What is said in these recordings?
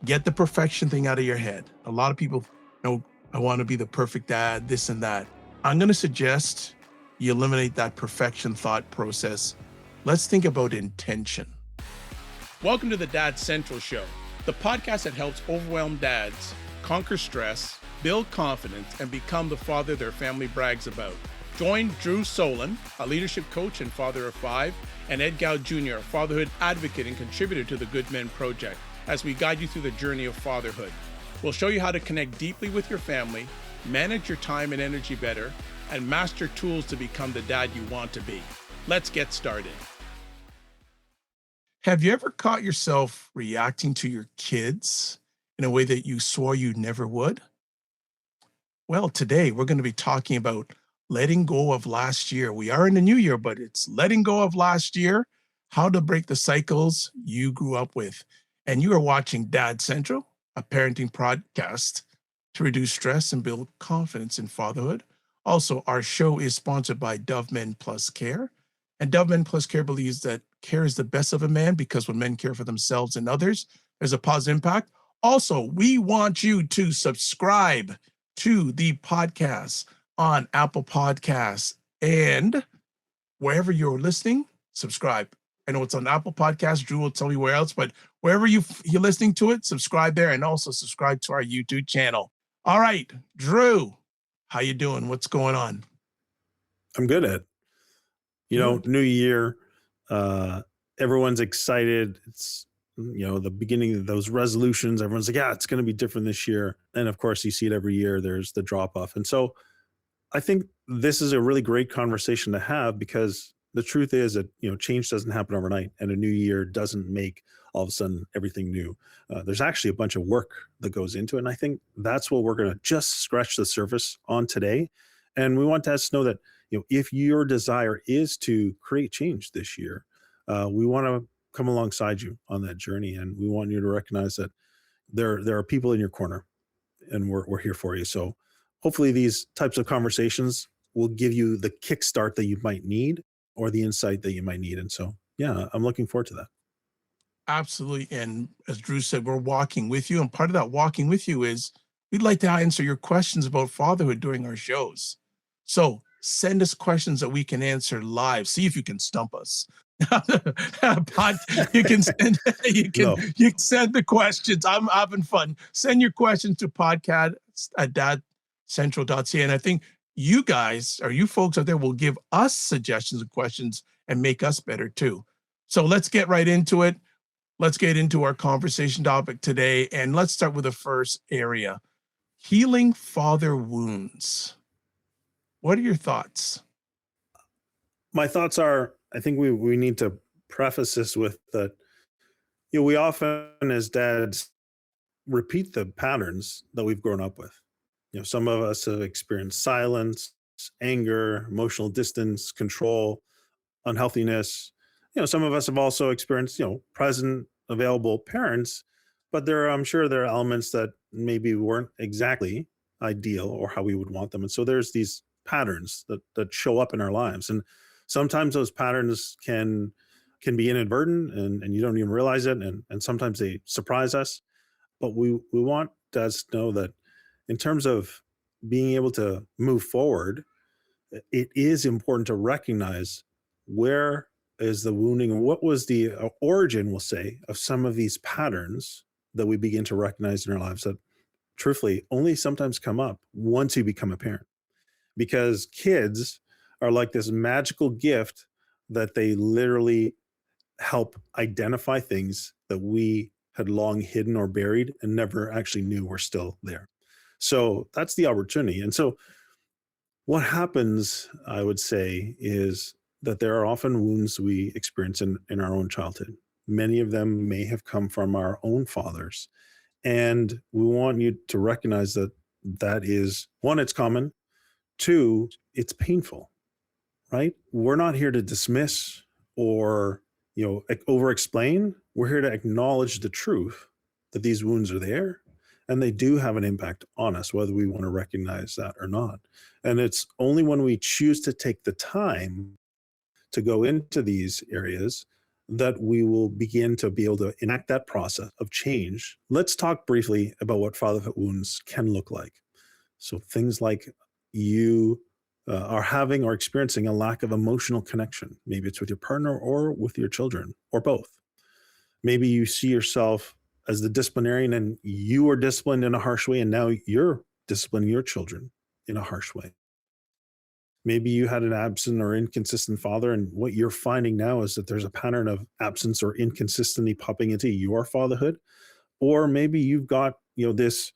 Get the perfection thing out of your head. A lot of people know, I want to be the perfect dad, this and that. I'm going to suggest you eliminate that perfection thought process. Let's think about intention. Welcome to the Dad Central Show, the podcast that helps overwhelmed dads conquer stress, build confidence, and become the father their family brags about. Join Drew Solon, a leadership coach and father of 5, and Ed Gow Jr., a fatherhood advocate and contributor to the Good Men Project, as we guide you through the journey of fatherhood. We'll show you how to connect deeply with your family, manage your time and energy better, and master tools to become the dad you want to be. Let's get started. Have you ever caught yourself reacting to your kids in a way that you swore you never would? Well, today we're going to be talking about letting go of last year. We are in the new year, but it's letting go of last year, how to break the cycles you grew up with. And you are watching Dad Central, a parenting podcast to reduce stress and build confidence in fatherhood. Also, our show is sponsored by Dove Men Plus Care. And Dove Men Plus Care believes that care is the best of a man because when men care for themselves and others, there's a positive impact. Also, we want you to subscribe to the podcast on Apple Podcasts and wherever you're listening, subscribe. I know it's on Apple Podcasts. Drew will tell me where else, but wherever you're listening to it, subscribe there and also subscribe to our YouTube channel. All right, Drew, how you doing? What's going on? I'm good, Ed. New year, everyone's excited. It's, the beginning of those resolutions. Everyone's like, yeah, it's going to be different this year. And of course, you see it every year. There's the drop off. And so I think this is a really great conversation to have because the truth is that, change doesn't happen overnight and a new year doesn't make all of a sudden everything new. There's actually a bunch of work that goes into it. And I think that's what we're going to just scratch the surface on today. And we want to know that, if your desire is to create change this year, we want to come alongside you on that journey. And we want you to recognize that there are people in your corner and we're here for you. So hopefully these types of conversations will give you the kickstart that you might need or the insight that you might need. And so, yeah, I'm looking forward to that. Absolutely. And as Drew said, we're walking with you. And part of that walking with you is we'd like to answer your questions about fatherhood during our shows. So send us questions that we can answer live. See if you can stump us. You can send the questions. I'm having fun. Send your questions to podcast@dadcentral.ca. And I think you guys or you folks out there will give us suggestions and questions and make us better too. So let's get right into it. Let's get into our conversation topic today. And let's start with the first area, healing father wounds. What are your thoughts? My thoughts are, I think we need to preface this with that, we often as dads repeat the patterns that we've grown up with. Some of us have experienced silence, anger, emotional distance, control, unhealthiness. Some of us have also experienced, present, available parents, but I'm sure there are elements that maybe weren't exactly ideal or how we would want them. And so there's these patterns that show up in our lives. And sometimes those patterns can be inadvertent and you don't even realize it. And sometimes they surprise us. But we want dads to know that in terms of being able to move forward, it is important to recognize where is the wounding and what was the origin, we'll say, of some of these patterns that we begin to recognize in our lives that truthfully only sometimes come up once you become a parent. Because kids are like this magical gift that they literally help identify things that we had long hidden or buried and never actually knew were still there. So that's the opportunity. And so what happens, I would say, is that there are often wounds we experience in our own childhood. Many of them may have come from our own fathers. And we want you to recognize that is, one, it's common. Two, it's painful, right? We're not here to dismiss or, over explain. We're here to acknowledge the truth that these wounds are there and they do have an impact on us, whether we want to recognize that or not. And it's only when we choose to take the time to go into these areas that we will begin to be able to enact that process of change. Let's talk briefly about what fatherhood wounds can look like. So things like you are having or experiencing a lack of emotional connection. Maybe it's with your partner or with your children or both. Maybe you see yourself as the disciplinarian and you are disciplined in a harsh way, and now you're disciplining your children in a harsh way. Maybe you had an absent or inconsistent father, and what you're finding now is that there's a pattern of absence or inconsistency popping into your fatherhood. Or maybe you've got, this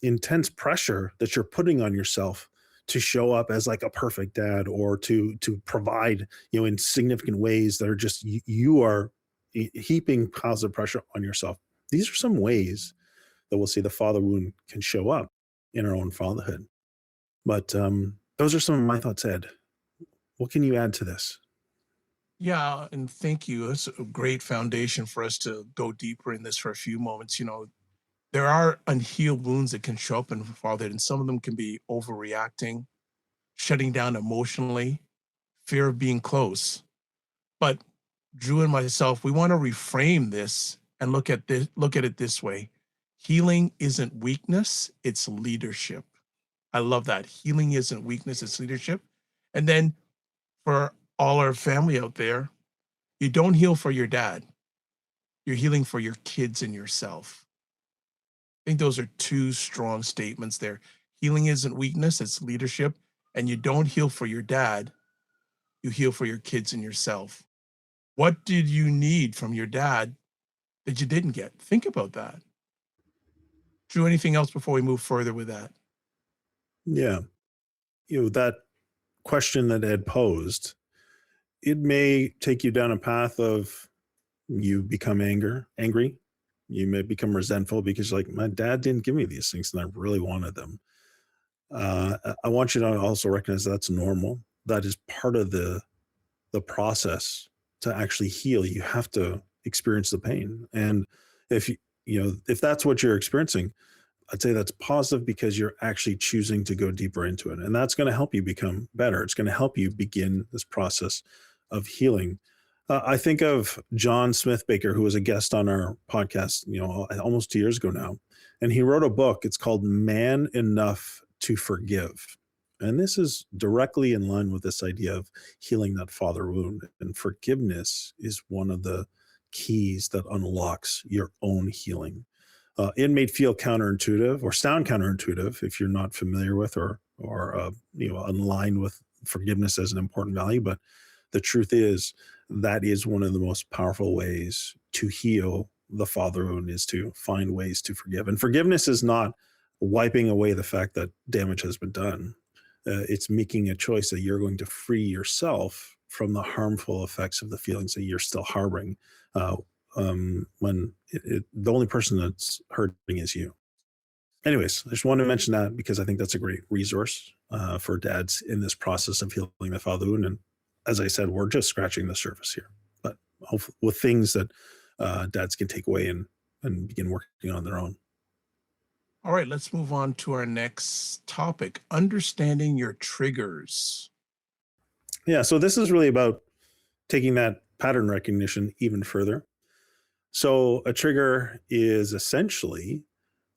intense pressure that you're putting on yourself to show up as like a perfect dad, or to provide, in significant ways that are just you are heaping piles of pressure on yourself. These are some ways that we'll see the father wound can show up in our own fatherhood. But those are some of my thoughts, Ed. What can you add to this? Yeah, and thank you. It's a great foundation for us to go deeper in this for a few moments. There are unhealed wounds that can show up in fatherhood, and some of them can be overreacting, shutting down emotionally, fear of being close. But Drew and myself, we want to reframe this and look at it this way. Healing isn't weakness, it's leadership. I love that. Healing isn't weakness, it's leadership. And then for all our family out there, you don't heal for your dad. You're healing for your kids and yourself. I think those are two strong statements there. Healing isn't weakness, it's leadership. And you don't heal for your dad, you heal for your kids and yourself. What did you need from your dad that you didn't get? Think about that. Drew, anything else before we move further with that? Yeah. That question that Ed posed, it may take you down a path of you become angry. You may become resentful because like my dad didn't give me these things and I really wanted them. I want you to also recognize that's normal. That is part of the process to actually heal. You have to experience the pain. And if if that's what you're experiencing, I'd say that's positive because you're actually choosing to go deeper into it. And that's going to help you become better. It's going to help you begin this process of healing. I think of John Smith Baker, who was a guest on our podcast, almost 2 years ago now. And he wrote a book. It's called Man Enough to Forgive. And this is directly in line with this idea of healing that father wound. And forgiveness is one of the keys that unlocks your own healing. It may feel counterintuitive or sound counterintuitive if you're not familiar with or aligned with forgiveness as an important value. But the truth is that is one of the most powerful ways to heal the fatherhood is to find ways to forgive. And forgiveness is not wiping away the fact that damage has been done. It's making a choice that you're going to free yourself from the harmful effects of the feelings that you're still harboring. When the only person that's hurting is you. Anyways, I just wanted to mention that because I think that's a great resource for dads in this process of healing the fatherhood. And as I said, we're just scratching the surface here, but hopefully with things that dads can take away and begin working on their own. All right, let's move on to our next topic, understanding your triggers. Yeah, so this is really about taking that pattern recognition even further. So a trigger is essentially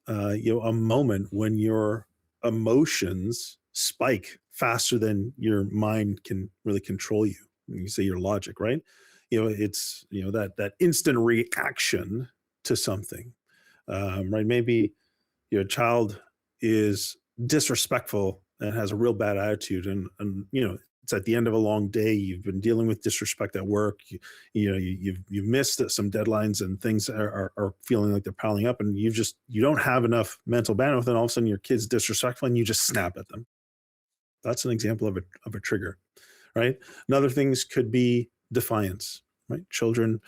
a moment when your emotions spike faster than your mind can really control you. You say your logic, right? It's that instant reaction to something, right? Maybe your child is disrespectful and has a real bad attitude, and it's at the end of a long day. You've been dealing with disrespect at work. You've missed some deadlines and things are feeling like they're piling up, and you don't have enough mental bandwidth, and all of a sudden your kid's disrespectful, and you just snap at them. That's an example of a trigger, right? And other things could be defiance, right? Children,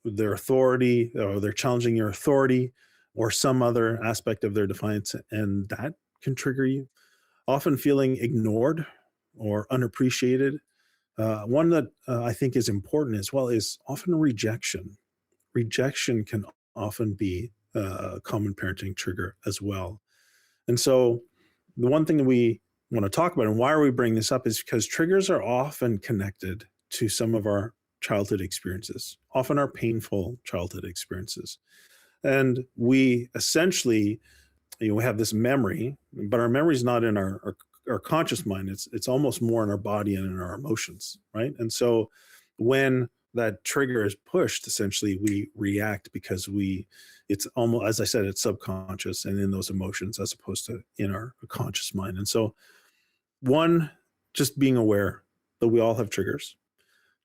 their authority, or they're challenging your authority or some other aspect of their defiance, and that can trigger you. Often feeling ignored or unappreciated. One that I think is important as well is often rejection. Rejection can often be a common parenting trigger as well. And so, the one thing that we want to talk about and why are we bringing this up is because triggers are often connected to some of our childhood experiences, often our painful childhood experiences. And we essentially, we have this memory, but our memory is not in our conscious mind. It's almost more in our body and in our emotions, right? And so when that trigger is pushed, essentially we react because it's almost, as I said, it's subconscious and in those emotions as opposed to in our conscious mind. And so one, just being aware that we all have triggers.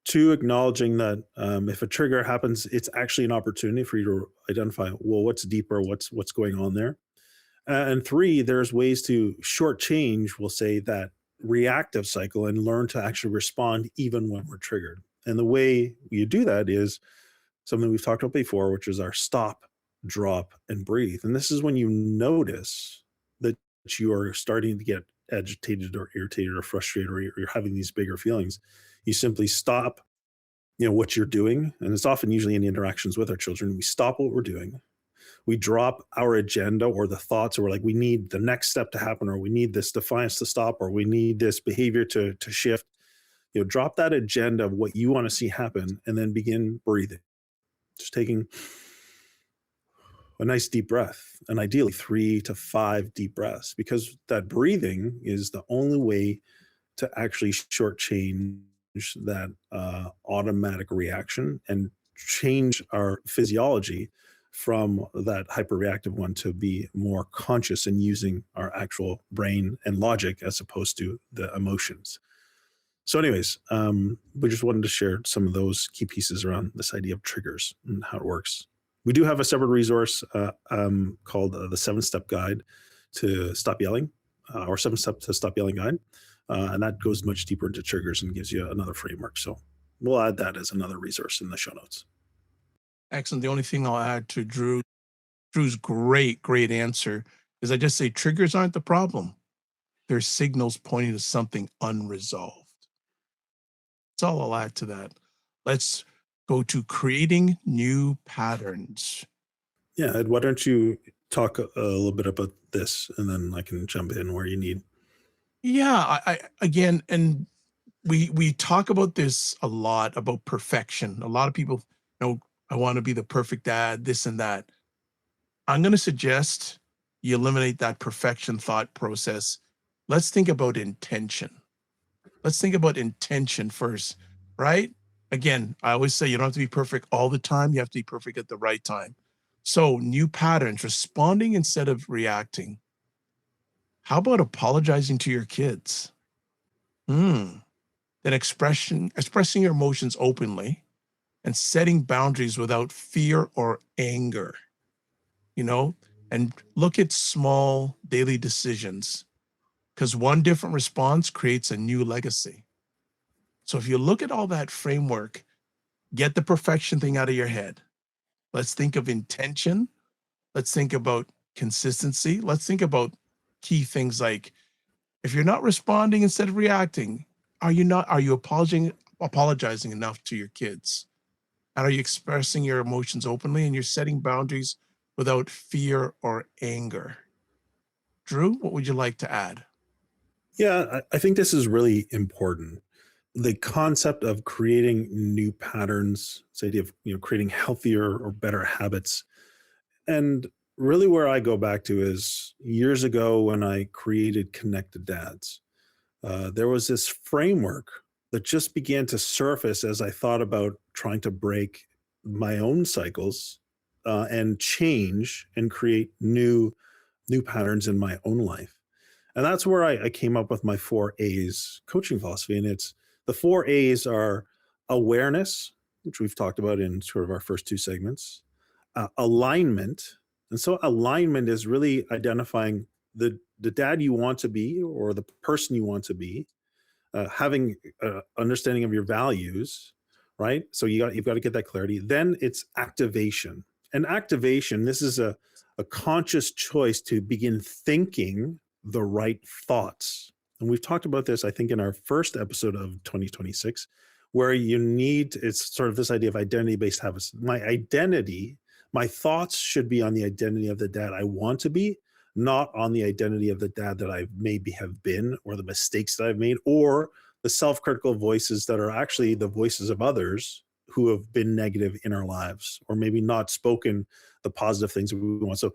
Two, acknowledging that if a trigger happens, it's actually an opportunity for you to identify, well, what's deeper, what's going on there. And three, there's ways to shortchange, we'll say, that reactive cycle and learn to actually respond even when we're triggered. And the way you do that is something we've talked about before, which is our stop, drop, and breathe. And this is when you notice that you are starting to get agitated or irritated or frustrated, or you're having these bigger feelings. You simply stop, what you're doing. And it's often usually in interactions with our children. We stop what we're doing. We drop our agenda or the thoughts, or we're like, we need the next step to happen, or we need this defiance to stop, or we need this behavior to shift. Drop that agenda of what you want to see happen and then begin breathing. Just taking a nice deep breath, and ideally 3 to 5 deep breaths, because that breathing is the only way to actually shortchange that automatic reaction and change our physiology from that hyperreactive one to be more conscious and using our actual brain and logic as opposed to the emotions. So, anyways, we just wanted to share some of those key pieces around this idea of triggers and how it works. We do have a separate resource called the 7-Step Guide to Stop Yelling, or 7-Step to Stop Yelling Guide. And that goes much deeper into triggers and gives you another framework. So we'll add that as another resource in the show notes. Excellent. The only thing I'll add to Drew's great answer is I just say triggers aren't the problem. They're signals pointing to something unresolved. That's all I'll add to that. Let's go to creating new patterns. Yeah, Ed, why don't you talk a little bit about this, and then I can jump in where you need. Yeah, I again, and we talk about this a lot about perfection. A lot of people know I want to be the perfect dad, this and that. I'm going to suggest you eliminate that perfection thought process. Let's think about intention. Let's think about intention first, right? Again, I always say you don't have to be perfect all the time. You have to be perfect at the right time. So, new patterns, responding instead of reacting. How about apologizing to your kids? Hmm. Then expressing your emotions openly and setting boundaries without fear or anger, you know, and look at small daily decisions because one different response creates a new legacy. So if you look at all that framework, get the perfection thing out of your head. Let's think of intention. Let's think about consistency. Let's think about key things like if you're not responding instead of reacting, are you apologizing enough to your kids? And are you expressing your emotions openly and you're setting boundaries without fear or anger? Drew, what would you like to add? Yeah, I think this is really important. The concept of creating new patterns, this idea of creating healthier or better habits. And really where I go back to is years ago when I created Connected Dads. There was this framework that just began to surface as I thought about trying to break my own cycles and change and create new patterns in my own life. And that's where I came up with my 4 A's coaching philosophy. And it's the 4 A's are awareness, which we've talked about in sort of our first 2 segments, alignment. And so alignment is really identifying the dad you want to be or the person you want to be, having understanding of your values, right? So you've got to get that clarity. Then it's activation. And activation, this is a conscious choice to begin thinking the right thoughts. And we've talked about this, I think, in our first episode of 2026, where it's sort of this idea of identity-based habits. My identity, my thoughts should be on the identity of the dad I want to be, not on the identity of the dad that I maybe have been, or the mistakes that I've made, or the self-critical voices that are actually the voices of others who have been negative in our lives, or maybe not spoken the positive things we want. So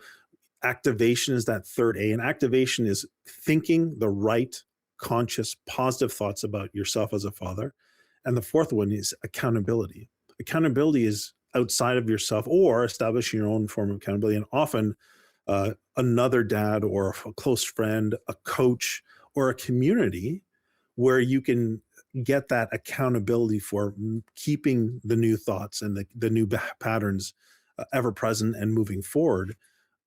activation is that third A, and activation is thinking the right, conscious, positive thoughts about yourself as a father. And the fourth one is accountability. Accountability is outside of yourself or establishing your own form of accountability. And often, another dad or a close friend, a coach, or a community where you can get that accountability for keeping the new thoughts and the new patterns ever present and moving forward.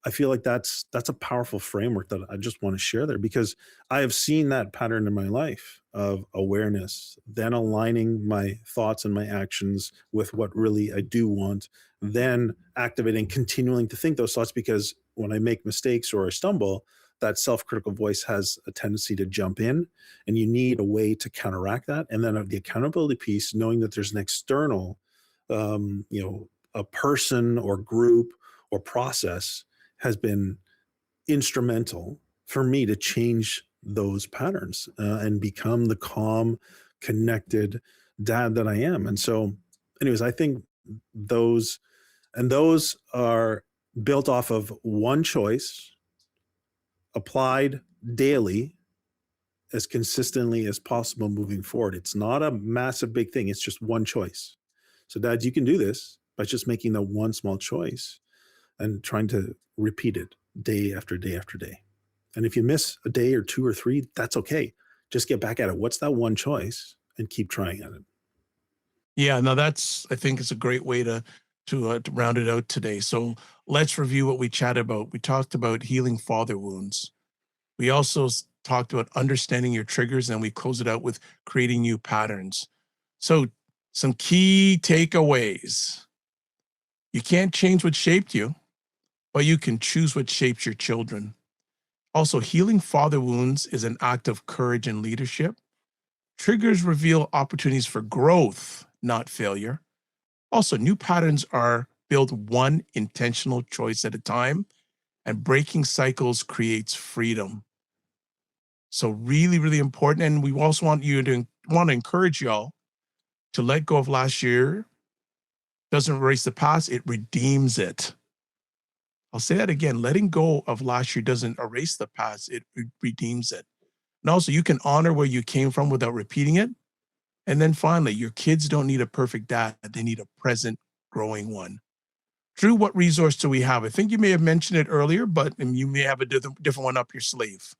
I feel like that's a powerful framework that I just want to share there, because I have seen that pattern in my life of awareness, then aligning my thoughts and my actions with what really I do want, then activating, continuing to think those thoughts, because when I make mistakes or I stumble, that self-critical voice has a tendency to jump in, and you need a way to counteract that. And then the accountability piece, knowing that there's an external, a person or group or process has been instrumental for me to change those patterns and become the calm, connected dad that I am. And so, anyways, I think those are built off of one choice applied daily as consistently as possible moving forward. It's not a massive big thing, it's just one choice. So, dads, you can do this by just making the one small choice and trying to repeat it day after day after day. And if you miss a day or two or three, that's okay. Just get back at it. What's that one choice? And keep trying at it. Yeah, no, I think it's a great way to round it out today. So let's review what we chatted about. We talked about healing father wounds. We also talked about understanding your triggers, and we closed it out with creating new patterns. So some key takeaways. You can't change what shaped you, but you can choose what shapes your children. Also, healing father wounds is an act of courage and leadership. Triggers reveal opportunities for growth, not failure. Also, new patterns are built one intentional choice at a time, and breaking cycles creates freedom. So, really, really important. And we also want to encourage y'all to let go of last year. Doesn't erase the past, it redeems it. I'll say that again. Letting go of last year doesn't erase the past, it redeems it. And also, you can honor where you came from without repeating it. And then finally, your kids don't need a perfect dad, they need a present, growing one. Drew, what resource do we have? I think you may have mentioned it earlier, but you may have a different one up your sleeve.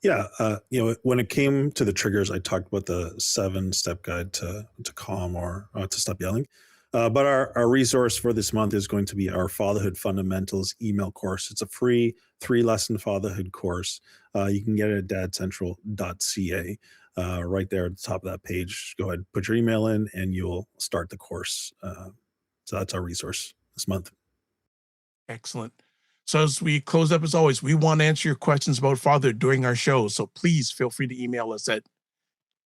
Yeah, when it came to the triggers, I talked about the 7-step guide to calm or to stop yelling. But our resource for this month is going to be our Fatherhood Fundamentals email course. It's a free 3-lesson fatherhood course. You can get it at dadcentral.ca. Right there at the top of that page. Go ahead, put your email in, and you'll start the course. So that's our resource this month. Excellent. So as we close up, as always, we want to answer your questions about father during our show. So please feel free to email us at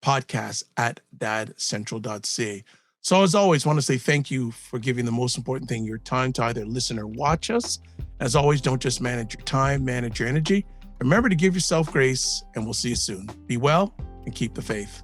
podcast@dadcentral.ca. So as always, want to say thank you for giving the most important thing, your time, to either listen or watch us. As always, don't just manage your time, manage your energy. Remember to give yourself grace, and we'll see you soon. Be well and keep the faith.